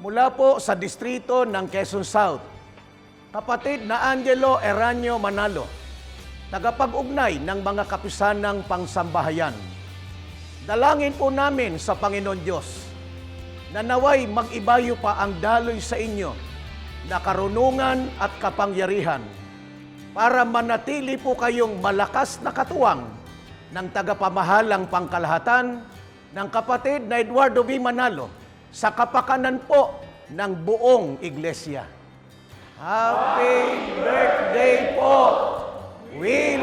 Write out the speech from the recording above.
Mula po sa distrito ng Quezon South, kapatid na Angelo Eranio Manalo, tagapag-ugnay ng mga kapisanang pangsambahayan. Dalangin po namin sa Panginoon Diyos na naway mag-ibayo pa ang daloy sa inyo na karunungan at kapangyarihan para manatili po kayong malakas na katuwang ng tagapamahalang pangkalahatan ng kapatid na Eduardo V. Manalo sa kapakanan po ng buong iglesia. Happy birthday po! We